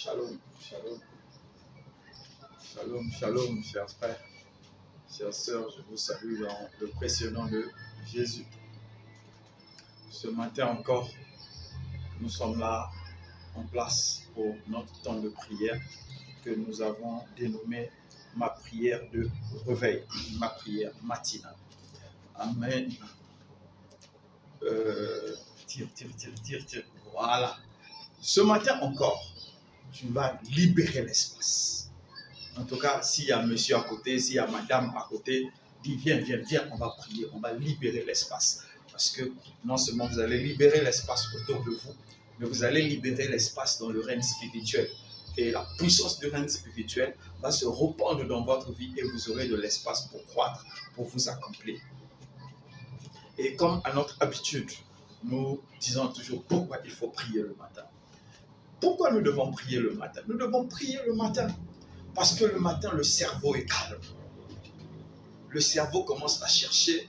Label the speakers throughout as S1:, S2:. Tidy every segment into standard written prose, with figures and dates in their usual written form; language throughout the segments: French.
S1: Shalom, shalom, shalom, shalom, chers frères, chères sœurs, je vous salue dans le précieux nom de Jésus. Ce matin encore, nous sommes là en place pour notre temps de prière que nous avons dénommé ma prière de réveil, ma prière matinale. Amen. Tire. Voilà. Ce matin encore, tu vas libérer l'espace. En tout cas, s'il y a monsieur à côté, s'il y a madame à côté, dis viens, on va prier, on va libérer l'espace. Parce que non seulement vous allez libérer l'espace autour de vous, mais vous allez libérer l'espace dans le règne spirituel. Et la puissance du règne spirituel va se répandre dans votre vie et vous aurez de l'espace pour croître, pour vous accomplir. Et comme à notre habitude, nous disons toujours pourquoi il faut prier le matin. Pourquoi nous devons prier le matin? Nous devons prier le matin parce que le matin, le cerveau est calme. Le cerveau commence à chercher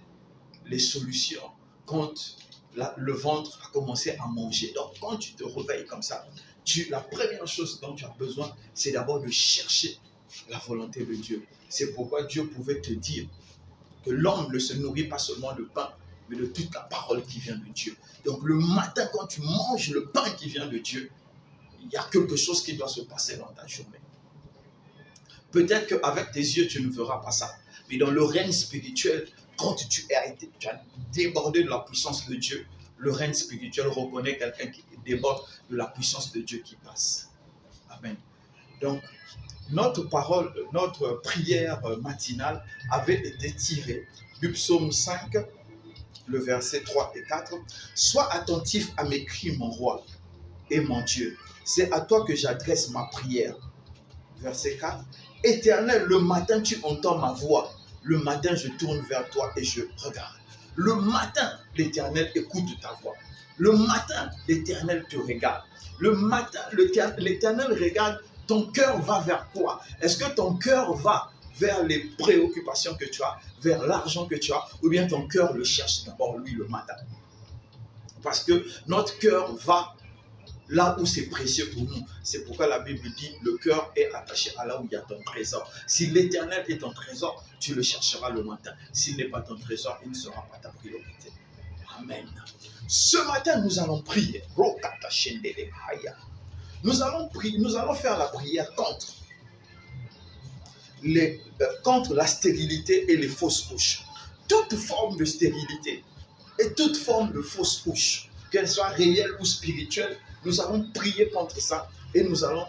S1: les solutions quand le ventre a commencé à manger. Donc, quand tu te réveilles comme ça, la première chose dont tu as besoin, c'est d'abord de chercher la volonté de Dieu. C'est pourquoi Dieu pouvait te dire que l'homme ne se nourrit pas seulement de pain, mais de toute la parole qui vient de Dieu. Donc, le matin, quand tu manges le pain qui vient de Dieu, il y a quelque chose qui doit se passer dans ta journée. Peut-être qu'avec tes yeux, tu ne verras pas ça. Mais dans le règne spirituel, quand tu as débordé de la puissance de Dieu, le règne spirituel reconnaît quelqu'un qui déborde de la puissance de Dieu qui passe. Amen. Donc, notre prière matinale avait été tirée du psaume 5, le verset 3 et 4. « Sois attentif à mes cris, mon roi et mon Dieu. C'est à toi que j'adresse ma prière. » Verset 4. « Éternel, le matin, tu entends ma voix. Le matin, je tourne vers toi et je regarde. » Le matin, l'Éternel écoute ta voix. Le matin, l'Éternel te regarde. Le matin, l'Éternel regarde, ton cœur va vers quoi? Est-ce que ton cœur va vers les préoccupations que tu as, vers l'argent que tu as, ou bien ton cœur le cherche d'abord lui le matin? Parce que notre cœur va là où c'est précieux pour nous. C'est pourquoi la Bible dit, le cœur est attaché à là où il y a ton trésor. Si l'Éternel est ton trésor, tu le chercheras le matin. S'il n'est pas ton trésor, il ne sera pas ta priorité. Amen. Ce matin, nous allons prier. Nous allons faire la prière contre la stérilité et les fausses couches. Toute forme de stérilité et toute forme de fausse couche, qu'elle soit réelle ou spirituelle, nous allons prier contre ça et nous allons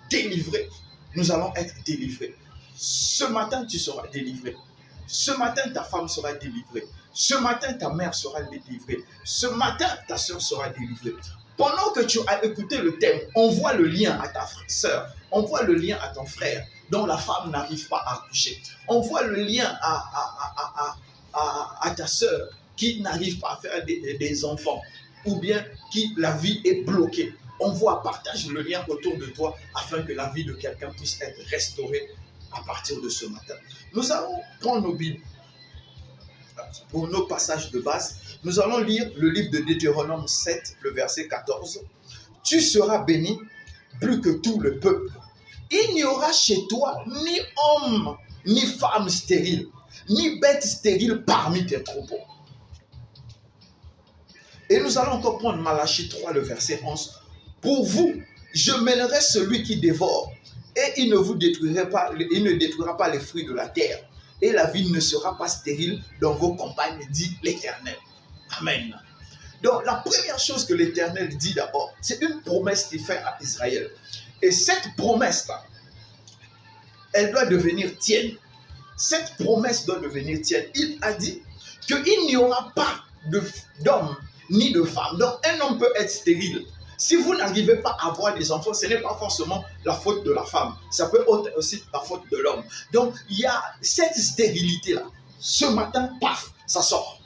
S1: délivrer. Nous allons être délivrés. Ce matin, tu seras délivré. Ce matin, ta femme sera délivrée. Ce matin, ta mère sera délivrée. Ce matin, ta soeur sera délivrée. Pendant que tu as écouté le thème, envoie le lien à ta sœur, envoie le lien à ton frère dont la femme n'arrive pas à accoucher. Envoie le lien à ta sœur qui n'arrive pas à faire des enfants, ou bien qui la vie est bloquée. Partage le lien autour de toi afin que la vie de quelqu'un puisse être restaurée à partir de ce matin. Nous allons prendre nos Bibles pour nos passages de base. Nous allons lire le livre de Deutéronome 7, le verset 14. « Tu seras béni plus que tout le peuple. Il n'y aura chez toi ni homme, ni femme stérile, ni bête stérile parmi tes troupeaux. » Et nous allons encore prendre Malachie 3, le verset 11. « Pour vous, je mêlerai celui qui dévore, et il ne détruira pas les fruits de la terre, et la vie ne sera pas stérile dans vos campagnes, dit l'Éternel. » Amen. Donc, la première chose que l'Éternel dit d'abord, c'est une promesse qu'il fait à Israël. Et cette promesse-là, elle doit devenir tienne. Cette promesse doit devenir tienne. Il a dit qu'il n'y aura pas d'homme ni de femme. Donc, un homme peut être stérile. Si vous n'arrivez pas à avoir des enfants, ce n'est pas forcément la faute de la femme. Ça peut être aussi la faute de l'homme. Donc, il y a cette stérilité-là. Ce matin, paf, ça sort.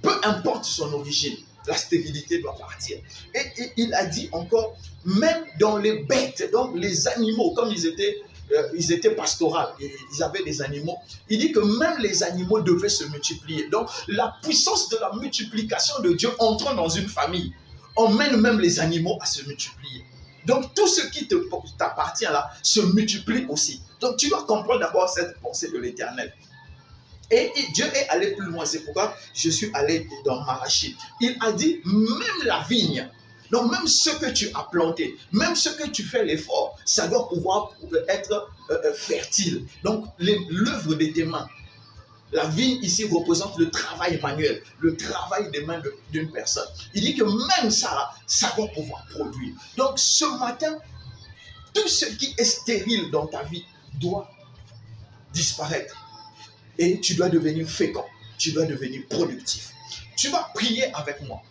S1: Peu importe son origine, la stérilité doit partir. Et il a dit encore, même dans les bêtes, donc les animaux, comme ils étaient pastoraux, ils avaient des animaux, il dit que même les animaux devaient se multiplier. Donc la puissance de la multiplication de Dieu entrant dans une famille, emmène même les animaux à se multiplier. Donc tout ce qui t'appartient là se multiplie aussi. Donc tu dois comprendre d'abord cette pensée de l'Éternel. Et Dieu est allé plus loin, c'est pourquoi je suis allé dans Malachie. Il a dit, même la vigne, donc même ce que tu as planté, même ce que tu fais l'effort, ça doit pouvoir être fertile. Donc l'œuvre de tes mains. La vigne ici représente le travail manuel, le travail des mains d'une personne. Il dit que même ça, ça doit pouvoir produire. Donc ce matin, tout ce qui est stérile dans ta vie doit disparaître. Et tu dois devenir fécond, tu dois devenir productif. Tu vas prier avec moi.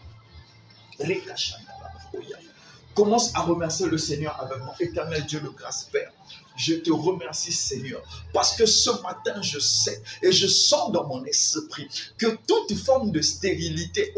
S1: Commence à remercier le Seigneur avec moi. Éternel Dieu de grâce, Père, je te remercie, Seigneur, parce que ce matin, je sais et je sens dans mon esprit que toute forme de stérilité,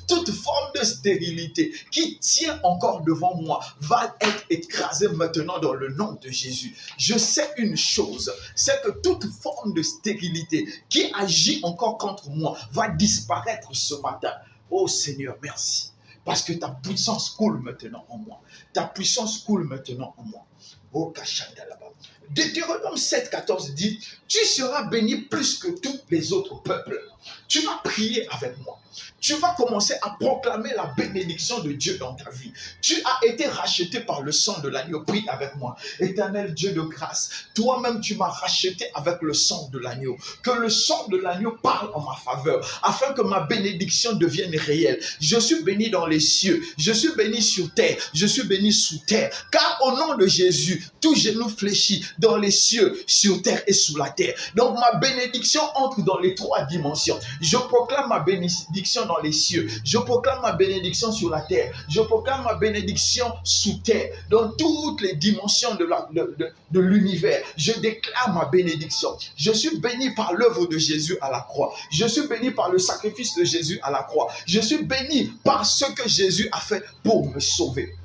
S1: toute forme de stérilité qui tient encore devant moi va être écrasée maintenant dans le nom de Jésus. Je sais une chose, c'est que toute forme de stérilité qui agit encore contre moi va disparaître ce matin. Oh Seigneur, merci. Parce que ta puissance coule maintenant en moi. Ta puissance coule maintenant en moi. Oh, Kachanda là-bas. Deutéronome 7,14 dit, tu seras béni plus que tous les autres peuples. Tu vas prier avec moi. Tu vas commencer à proclamer la bénédiction de Dieu dans ta vie. Tu as été racheté par le sang de l'agneau. Prie avec moi. Éternel Dieu de grâce, toi-même tu m'as racheté avec le sang de l'agneau. Que le sang de l'agneau parle en ma faveur, afin que ma bénédiction devienne réelle. Je suis béni dans les cieux, je suis béni sur terre, je suis béni sous terre. Car au nom de Jésus, tout genou fléchit dans les cieux, sur terre et sous la terre. Donc ma bénédiction entre dans les trois dimensions. Je proclame ma bénédiction dans les cieux. Je proclame ma bénédiction sur la terre. Je proclame ma bénédiction sous terre. Dans toutes les dimensions de l'univers. Je déclare ma bénédiction. Je suis béni par l'œuvre de Jésus à la croix. Je suis béni par le sacrifice de Jésus à la croix. Je suis béni par ce que Jésus a fait pour me sauver.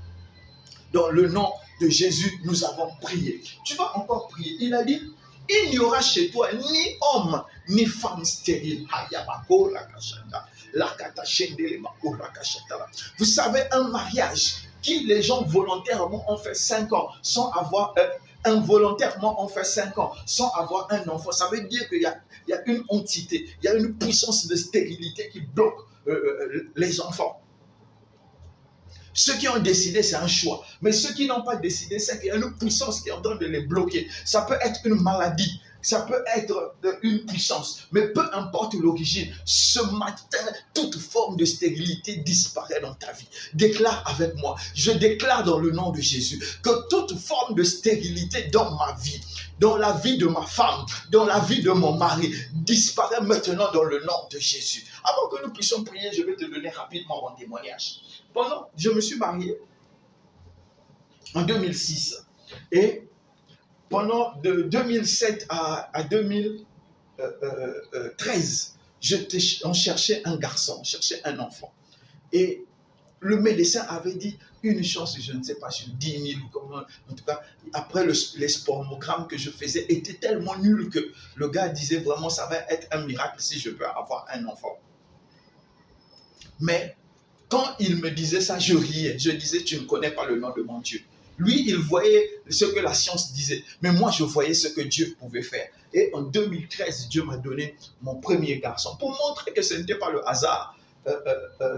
S1: Dans le nom de Jésus, nous avons prié. Tu vas encore prier. Il a dit, il n'y aura chez toi ni homme ni femme stérile. Vous savez, un mariage qui les gens volontairement ont fait 5 ans sans avoir involontairement ont fait 5 ans sans avoir un enfant, ça veut dire qu'il y a une entité, il y a une puissance de stérilité qui bloque les enfants. Ceux qui ont décidé, c'est un choix. Mais ceux qui n'ont pas décidé, c'est qu'il y a une puissance qui est en train de les bloquer. Ça peut être une maladie, ça peut être une puissance. Mais peu importe l'origine, ce matin, toute forme de stérilité disparaît dans ta vie. Déclare avec moi. Je déclare dans le nom de Jésus que toute forme de stérilité dans ma vie, dans la vie de ma femme, dans la vie de mon mari, disparaît maintenant dans le nom de Jésus. Avant que nous puissions prier, je vais te donner rapidement mon témoignage. Je me suis marié en 2006 et pendant de 2007 à 2013, on cherchait un garçon, on cherchait un enfant. Et le médecin avait dit une chance, je ne sais pas, sur 10 000 ou comment, en tout cas, après les spermogrammes que je faisais était tellement nul que le gars disait vraiment ça va être un miracle si je peux avoir un enfant. Mais quand il me disait ça, je riais. Je disais, tu ne connais pas le nom de mon Dieu. Lui, il voyait ce que la science disait. Mais moi, je voyais ce que Dieu pouvait faire. Et en 2013, Dieu m'a donné mon premier garçon pour montrer que ce n'était pas le hasard.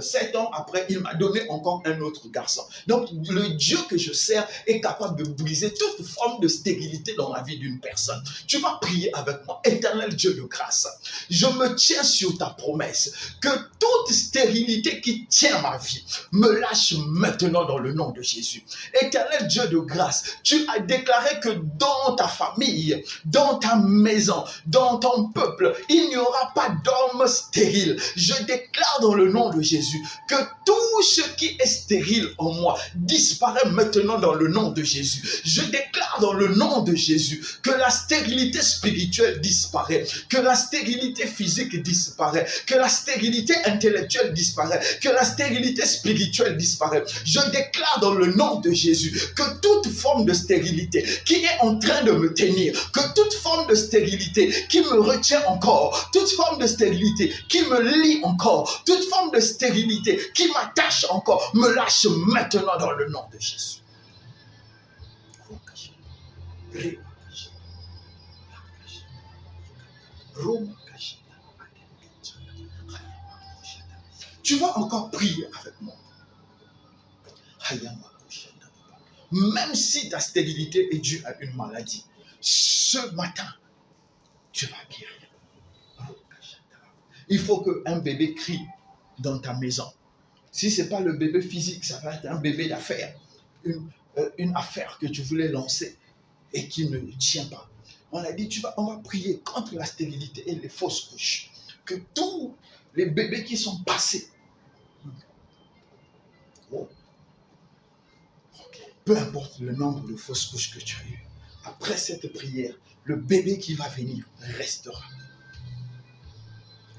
S1: 7 ans après, il m'a donné encore un autre garçon. Donc, le Dieu que je sers est capable de briser toute forme de stérilité dans la vie d'une personne. Tu vas prier avec moi. Éternel Dieu de grâce, je me tiens sur ta promesse que toute stérilité qui tient ma vie me lâche maintenant dans le nom de Jésus. Éternel Dieu de grâce, tu as déclaré que dans ta famille, dans ta maison, dans ton peuple, il n'y aura pas d'homme stérile. Je déclare dans le nom de Jésus que tout ce qui est stérile en moi disparaît maintenant dans le nom de Jésus. Je déclare dans le nom de Jésus que la stérilité spirituelle disparaît, que la stérilité physique disparaît, que la stérilité intellectuelle disparaît, que la stérilité spirituelle disparaît. Je déclare dans le nom de Jésus que toute forme de stérilité qui est en train de me tenir, que toute forme de stérilité qui me retient encore, toute forme de stérilité qui me lie encore, toute toute forme de stérilité qui m'attache encore, me lâche maintenant dans le nom de Jésus. Tu vas encore prier avec moi. Même si ta stérilité est due à une maladie, ce matin, tu vas guérir. Il faut qu'un bébé crie dans ta maison. Si ce n'est pas le bébé physique, ça va être un bébé d'affaires. Une affaire que tu voulais lancer et qui ne tient pas. On a dit, on va prier contre la stérilité et les fausses couches. Que tous les bébés qui sont passés, peu importe le nombre de fausses couches que tu as eues, après cette prière, le bébé qui va venir restera.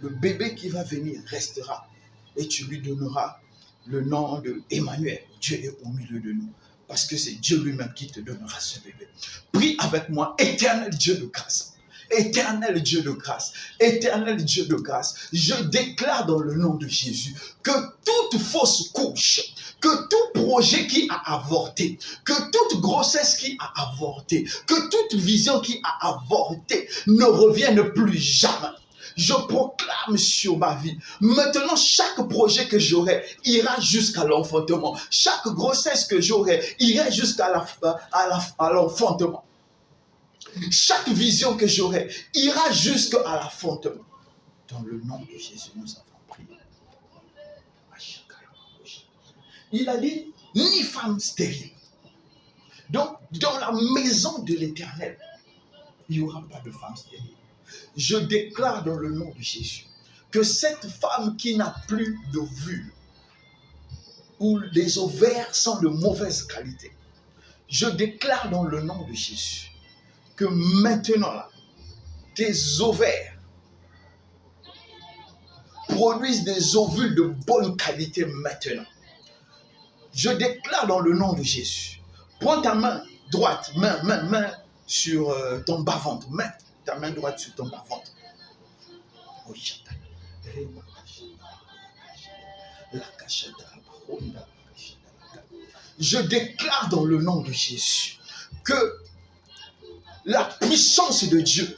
S1: Le bébé qui va venir restera. Et tu lui donneras le nom de Emmanuel. Dieu est au milieu de nous. Parce que c'est Dieu lui-même qui te donnera ce bébé. Prie avec moi, éternel Dieu de grâce. Éternel Dieu de grâce, éternel Dieu de grâce, je déclare dans le nom de Jésus que toute fausse couche, que tout projet qui a avorté, que toute grossesse qui a avorté, que toute vision qui a avorté ne revienne plus jamais. Je proclame sur ma vie, maintenant chaque projet que j'aurai ira jusqu'à l'enfantement. Chaque grossesse que j'aurai ira jusqu'à l'enfantement. Chaque vision que j'aurai ira jusqu'à l'enfantement. Dans le nom de Jésus, nous avons prié. Il a dit, ni femme stérile. Donc, dans la maison de l'Éternel, il n'y aura pas de femme stérile. Je déclare dans le nom de Jésus que cette femme qui n'a plus d'ovules, où les ovaires sont de mauvaise qualité, je déclare dans le nom de Jésus que maintenant, là, tes ovaires produisent des ovules de bonne qualité maintenant. Je déclare dans le nom de Jésus. Prends ta main droite, main sur ton bas-ventre. Mets ta main droite sur ton bas-ventre. Je déclare dans le nom de Jésus que la puissance de Dieu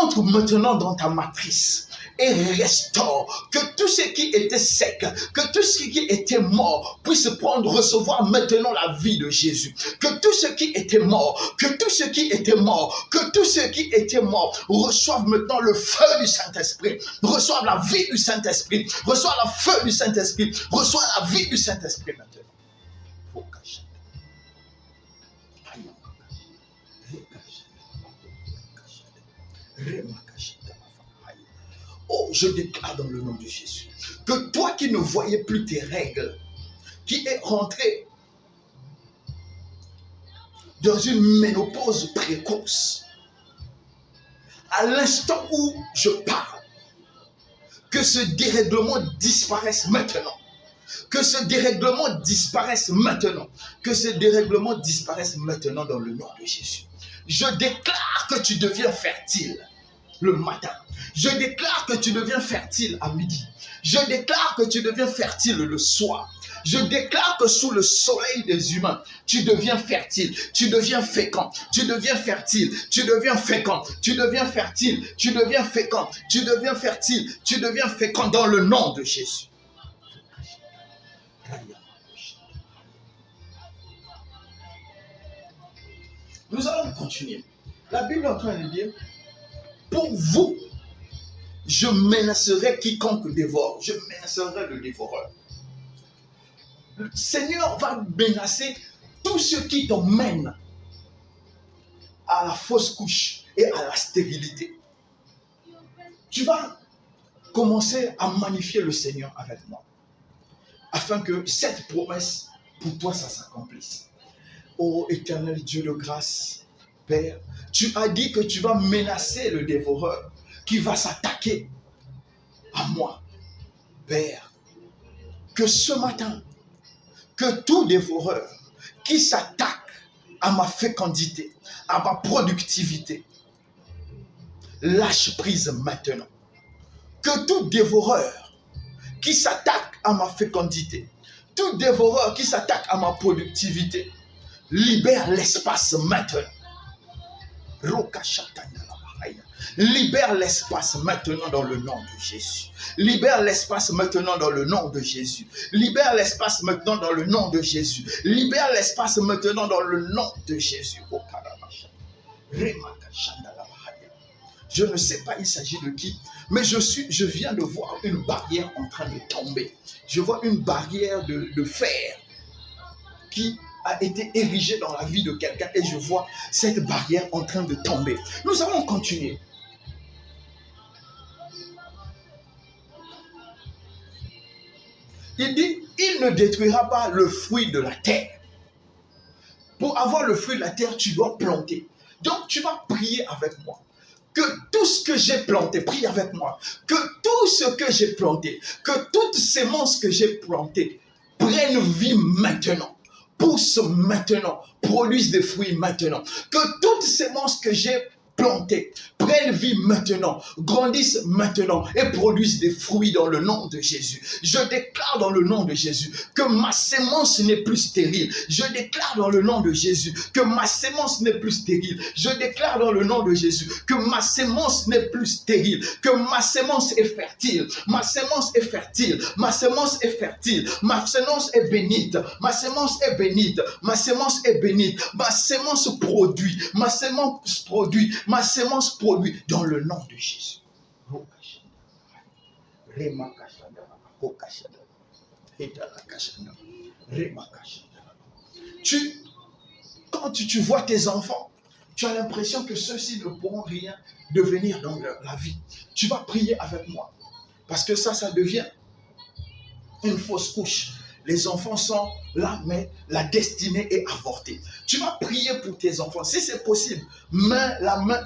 S1: entre maintenant dans ta matrice et restaure, que tout ce qui était sec, que tout ce qui était mort puisse recevoir maintenant la vie de Jésus, que tout ce qui était mort, reçoivent maintenant le feu du Saint-Esprit, reçoivent la vie du Saint-Esprit, reçoivent le feu du Saint-Esprit, reçoivent la vie du Saint-Esprit maintenant. Oh, je déclare dans le nom de Jésus que toi qui ne voyais plus tes règles, qui es rentré dans une ménopause précoce, à l'instant où je parle, que ce dérèglement disparaisse maintenant. Que ce dérèglement disparaisse maintenant. Que ce dérèglement disparaisse maintenant dans le nom de Jésus. Je déclare que tu deviens fertile le matin. Je déclare que tu deviens fertile à midi. Je déclare que tu deviens fertile le soir. Je déclare que sous le soleil des humains, tu deviens fertile, tu deviens fécond, tu deviens fertile, tu deviens fécond, tu deviens fertile, tu deviens fécond, tu deviens fertile, tu deviens fécond dans le nom de Jésus. Nous allons continuer. La Bible est en train de dire, pour vous, je menacerai quiconque dévore. Je menacerai le dévoreur. Le Seigneur va menacer tout ce qui t'emmène à la fausse couche et à la stérilité. Tu vas commencer à magnifier le Seigneur avec moi, afin que cette promesse, pour toi, ça s'accomplisse. Ô éternel Dieu de grâce, Père, tu as dit que tu vas menacer le dévoreur qui va s'attaquer à moi. Père, que ce matin, que tout dévoreur qui s'attaque à ma fécondité, à ma productivité, lâche prise maintenant. Que tout dévoreur qui s'attaque à ma fécondité, tout dévoreur qui s'attaque à ma productivité, libère l'espace maintenant. Libère l'espace maintenant dans le nom de Jésus. Libère l'espace maintenant dans le nom de Jésus. Libère l'espace maintenant dans le nom de Jésus. Libère l'espace maintenant dans le nom de Jésus. Je ne sais pas il s'agit de qui, mais je viens de voir une barrière en train de tomber. Je vois une barrière de fer qui a été érigée dans la vie de quelqu'un et je vois cette barrière en train de tomber. Nous allons continuer. Il dit, il ne détruira pas le fruit de la terre. Pour avoir le fruit de la terre, tu dois planter. Donc tu vas prier avec moi. Que tout ce que j'ai planté, prie avec moi, que tout ce que j'ai planté, que toutes sémences que j'ai plantées prennent vie maintenant, poussent maintenant, produisent des fruits maintenant. Que toutes sémences que j'ai plantées prennent vie maintenant, grandissent maintenant et produisent des fruits dans le nom de Jésus. Je déclare dans le nom de Jésus que ma sémence n'est plus stérile. Je déclare dans le nom de Jésus que ma sémence n'est plus stérile. Je déclare dans le nom de Jésus que ma sémence n'est plus stérile, que ma sémence est fertile. Ma sémence est fertile. Ma sémence est fertile. Ma sémence est bénite. Ma sémence est bénite. Ma sémence est bénite. Ma sémence produit. Ma sémence produit. Ma sémence produit dans le nom de Jésus. Quand tu vois tes enfants, tu as l'impression que ceux-ci ne pourront rien devenir dans la vie. Tu vas prier avec moi. Parce que ça devient une fausse couche. Les enfants sont là, mais la destinée est avortée. Tu vas prier pour tes enfants. Si c'est possible,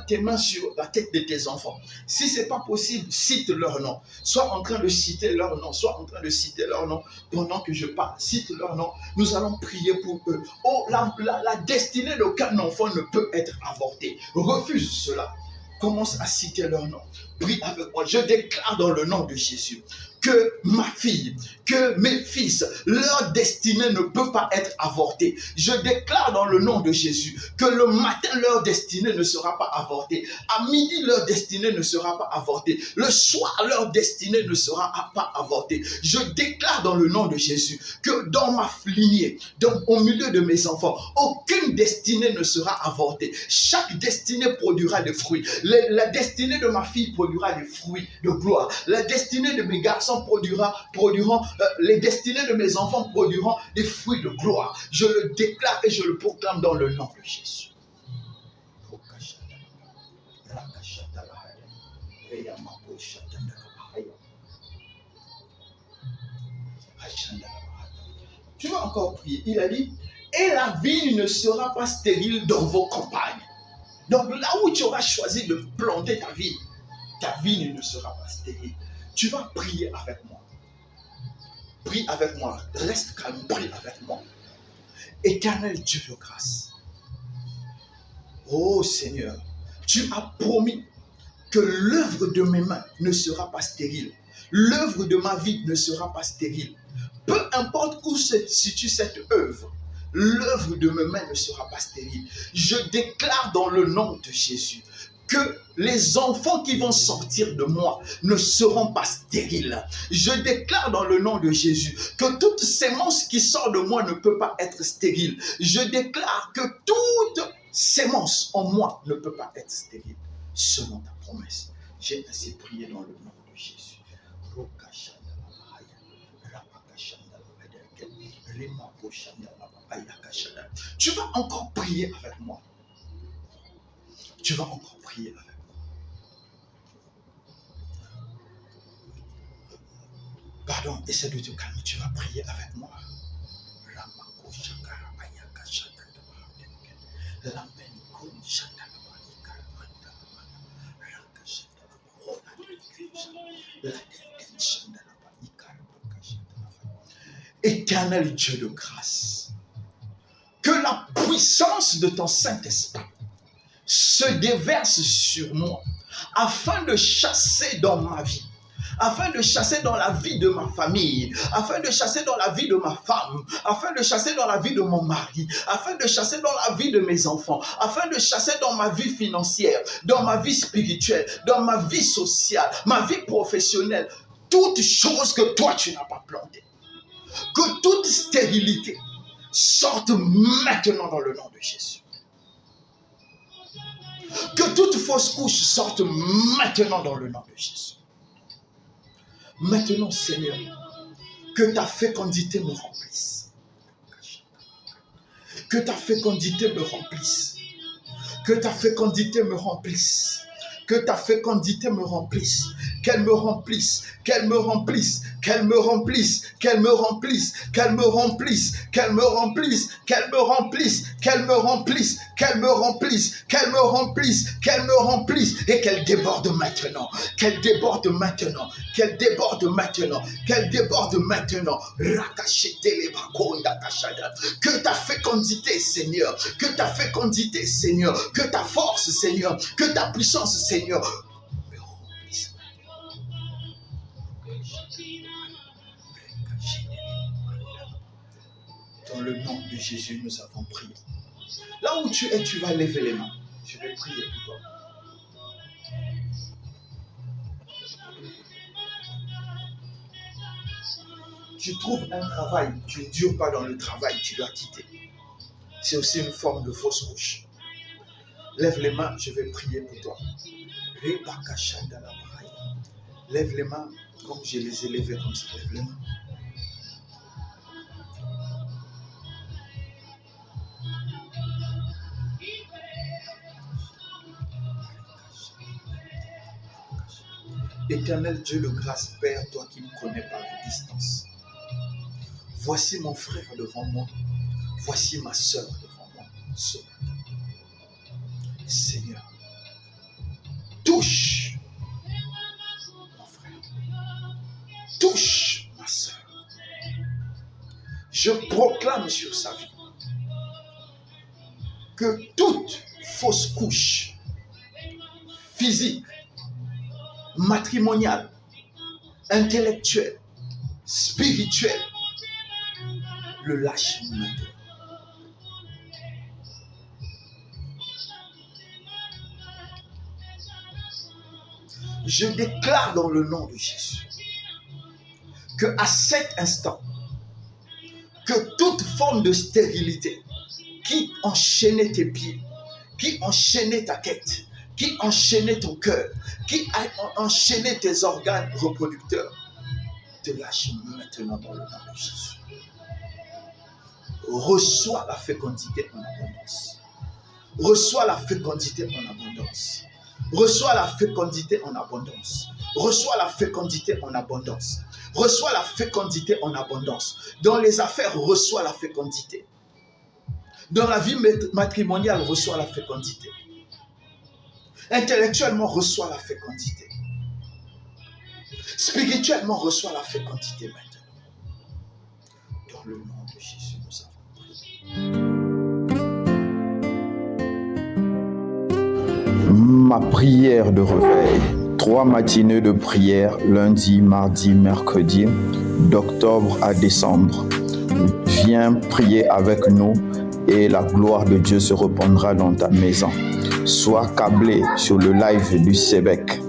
S1: tes mains sur la tête de tes enfants. Si ce n'est pas possible, cite leur nom. Sois en train de citer leur nom. Sois en train de citer leur nom pendant que je parle. Cite leur nom. Nous allons prier pour eux. Oh, la destinée d'aucun enfant ne peut être avortée. Refuse cela. Commence à citer leur nom. Prie avec moi. Je déclare dans le nom de Jésus que ma fille, que mes fils, leur destinée ne peut pas être avortée. Je déclare dans le nom de Jésus que le matin, leur destinée ne sera pas avortée. À midi, leur destinée ne sera pas avortée. Le soir, leur destinée ne sera pas avortée. Je déclare dans le nom de Jésus que dans ma lignée, au milieu de mes enfants, aucune destinée ne sera avortée. Chaque destinée produira des fruits. La destinée de ma fille produira des fruits de gloire. La destinée de mes garçons produiront, les destinées de mes enfants produiront des fruits de gloire. Je le déclare et je le proclame dans le nom de Jésus. Tu vas encore prier. Il a dit, et la vigne ne sera pas stérile dans vos campagnes. Donc là où tu auras choisi de planter ta vigne ne sera pas stérile. Tu vas prier avec moi. Prie avec moi. Reste calme, prie avec moi. Éternel Dieu de grâce. Oh Seigneur, tu as promis que l'œuvre de mes mains ne sera pas stérile. L'œuvre de ma vie ne sera pas stérile. Peu importe où se situe cette œuvre, l'œuvre de mes mains ne sera pas stérile. Je déclare dans le nom de Jésus que les enfants qui vont sortir de moi ne seront pas stériles. Je déclare dans le nom de Jésus que toute sémence qui sort de moi ne peut pas être stérile. Je déclare que toute sémence en moi ne peut pas être stérile. Selon ta promesse, j'ai ainsi prié dans le nom de Jésus. Tu vas encore prier avec moi. Tu vas encore prier avec moi. Pardon, essaie de te calmer. Tu vas prier avec moi. Éternel Dieu de grâce, que la puissance de ton Saint-Esprit se déverse sur moi afin de chasser dans ma vie, afin de chasser dans la vie de ma famille, afin de chasser dans la vie de ma femme, afin de chasser dans la vie de mon mari, afin de chasser dans la vie de mes enfants, afin de chasser dans ma vie financière, dans ma vie spirituelle, dans ma vie sociale, ma vie professionnelle, toutes choses que toi tu n'as pas plantées. Que toute stérilité sorte maintenant dans le nom de Jésus. Que toute fausse couche sorte maintenant dans le nom de Jésus. Maintenant, Seigneur, que ta fécondité me remplisse. Que ta fécondité me remplisse. Que ta fécondité me remplisse. Que ta fécondité me remplisse. Qu'elle me remplisse. Qu'elle me remplisse. Qu'elle me remplisse. Qu'elle me remplisse. Qu'elle me remplisse. Qu'elle me remplisse. Qu'elle me remplisse. Qu'elle me remplisse. Qu'elle me remplisse. Qu'elle me remplisse. Qu'elle me remplisse. Et qu'elle déborde maintenant. Qu'elle déborde maintenant. Qu'elle déborde maintenant. Qu'elle déborde maintenant. Que ta fécondité, Seigneur. Que ta fécondité, Seigneur. Que ta force, Seigneur. Que ta puissance, Seigneur. Me remplisse. Dans le nom de Jésus, nous avons prié. Là où tu es, tu vas lever les mains. Je vais prier pour toi. Tu trouves un travail, tu ne dures pas dans le travail, tu dois quitter. C'est aussi une forme de fausse couche. Lève les mains, je vais prier pour toi. Lève les mains comme je les ai levées comme ça. Lève les mains. Éternel Dieu de grâce, Père, toi qui me connais par la distance. Voici mon frère devant moi. Voici ma soeur devant moi. Seigneur, touche mon frère. Touche ma soeur. Je proclame sur sa vie que toute fausse couche physique, matrimoniale, intellectuelle, spirituelle, le lâche maintenant. Je déclare dans le nom de Jésus que à cet instant, que toute forme de stérilité qui enchaînait tes pieds, qui enchaînait ta tête, qui enchaînait ton cœur, qui a enchaîné tes organes reproducteurs, te lâche maintenant dans le nom de Jésus. Reçois la fécondité en abondance. Reçois la fécondité en abondance. Reçois la fécondité en abondance. Reçois la fécondité en abondance. Reçois la fécondité en abondance. Dans les affaires, reçois la fécondité. Dans la vie matrimoniale, reçois la fécondité. Intellectuellement, reçois la fécondité. Spirituellement, reçois la fécondité maintenant. Dans le nom de Jésus, nous avons prié. Ma prière de réveil. 3 matinées de prière, lundi, mardi, mercredi, d'octobre à décembre. Viens prier avec nous et la gloire de Dieu se répandra dans ta maison. Sois câblé sur le live du Sébec.